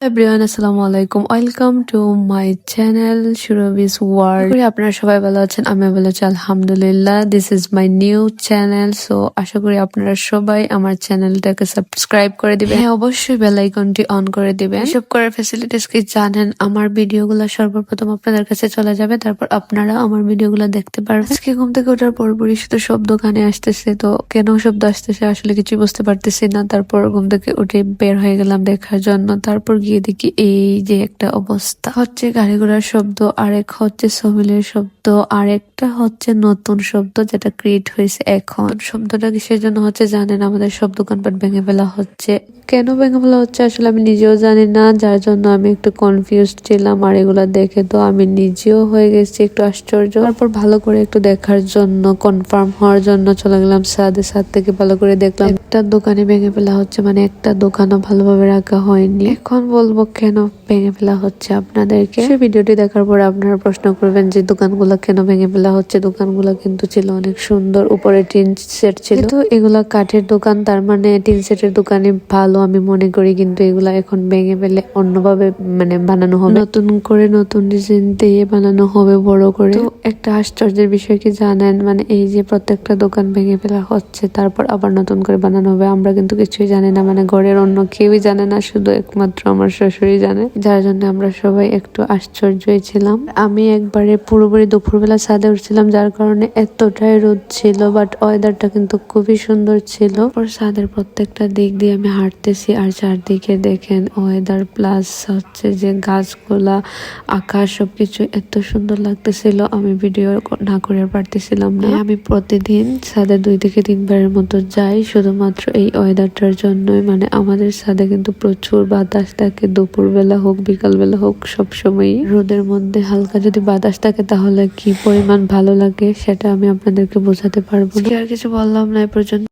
Everyone আসসালামু আলাইকুম, welcome to my channel Surovi's world. আপনারা সবাই ভালো আছেন, আমি ভালো আছি আলহামদুলিল্লাহ। This is my new channel, so আশা করি আপনারা সবাই আমার চ্যানেলটাকে সাবস্ক্রাইব করে দিবেন। হ্যাঁ, অবশ্যই বেল আইকনটি অন করে দিবেন। এসব করার ফ্যাসিলিটিস কি জানেন? আমার ভিডিওগুলো সর্বপ্রথম আপনাদের কাছে চলে যাবে, তারপর আপনারা আমার ভিডিওগুলো দেখতে পারবেন। আজকে ঘুম থেকে ওঠার পরপরই শুধু শব্দ কানে আসতেছে, তো কেন শব্দ আসতেছে আসলে কিছু বুঝতে পারতেছি না। তারপর ঘুম থেকে উঠে বের হয়ে গেলাম দেখার জন্য। তারপর গিয়ে দেখি এই যে একটা অবস্থা হচ্ছে, গাড়ি ঘোড়ার শব্দ, আরেক হচ্ছে সমিলের শব্দ, আরেকটা হচ্ছে নতুন শব্দ যেটা ক্রিয়েট হয়েছে এখন। শব্দটা কিসের জন্য হচ্ছে জানেন? আমাদের সব দোকানপাট ভেঙে ফেলা হচ্ছে। কেন ভেঙে ফেলা হচ্ছে আসলে আমি নিজেও জানি না, যার জন্য আমি একটু কনফিউজ ছিলাম। আর এগুলা দেখে তো আমি নিজেও হয়ে গেছি একটু আশ্চর্য। তারপর ভালো করে একটু দেখার জন্য, কনফার্ম হওয়ার জন্য চলে গেলাম ছাদে। ছাদ থেকে ভালো করে দেখলাম একটা দোকানে ভেঙে ফেলা হচ্ছে, মানে একটা দোকানও ভালোভাবে রাখা হয়নি। এখন বলবো কেন ভেঙে ফেলা হচ্ছে আপনাদেরকে। সেই ভিডিওটি দেখার পর আপনারা প্রশ্ন করবেন যে দোকানগুলো কেন ভেঙে ফেলা হচ্ছে। দোকানগুলো কিন্তু ছিল অনেক সুন্দর, উপরে টিন সেট ছিল। তো এগুলা কাঠের দোকান, তার মানে টিন সেটের দোকানে ভালো আমি মনে করি, কিন্তু এগুলা এখন ভেঙে ফেলে অন্যভাবে মানে বানানো হবে, নতুন করে নতুন ডিজাইন দিয়ে বানানো হবে বড় করে। তো একটা আশ্চর্যের বিষয় কি জানেন, মানে এই যে প্রত্যেকটা দোকান ভেঙে ফেলা হচ্ছে, তারপর আবার নতুন করে বানানো হবে। আমরা কিন্তু কিছুই জানি না, মানে ঘরের অন্য কেউই জানে না, শুধু একমাত্র আমার শ্বশুরই জানে, যার জন্য আমরা সবাই একটু আশ্চর্যই ছিলাম। আমি একবারে পুরোপুরি দুপুরবেলা ছাদে উঠছিলাম, যার কারণে এতটাই রোদ ছিল, বাট ওয়েদারটা কিন্তু খুবই সুন্দর ছিল। ওর ছাদের প্রত্যেকটা দিক দিয়ে আমি হাঁটতেছি, আর চারদিকে দেখেন ওয়েদার প্লাস হচ্ছে যে গাছগুলা, আকাশ, সবকিছু এত সুন্দর লাগতেছিল, আমি ভিডিও না করে পারতেছিলাম না। আমি প্রতিদিন ছাদে 2 থেকে 3 বারের মতো যাই শুধুমাত্র এই ওয়েদারটার জন্যই। মানে আমাদের ছাদে কিন্তু প্রচুর বাতাস থাকে, দুপুরবেলা হোক বিকালবেলা হোক, সবসময় রোদের মধ্যে হালকা যদি বাতাস থাকে তাহলে কি পরিমাণ ভালো লাগে সেটা আমি আপনাদেরকে বোঝাতে পারবো না। আর কিছু বললাম না এ পর্যন্ত।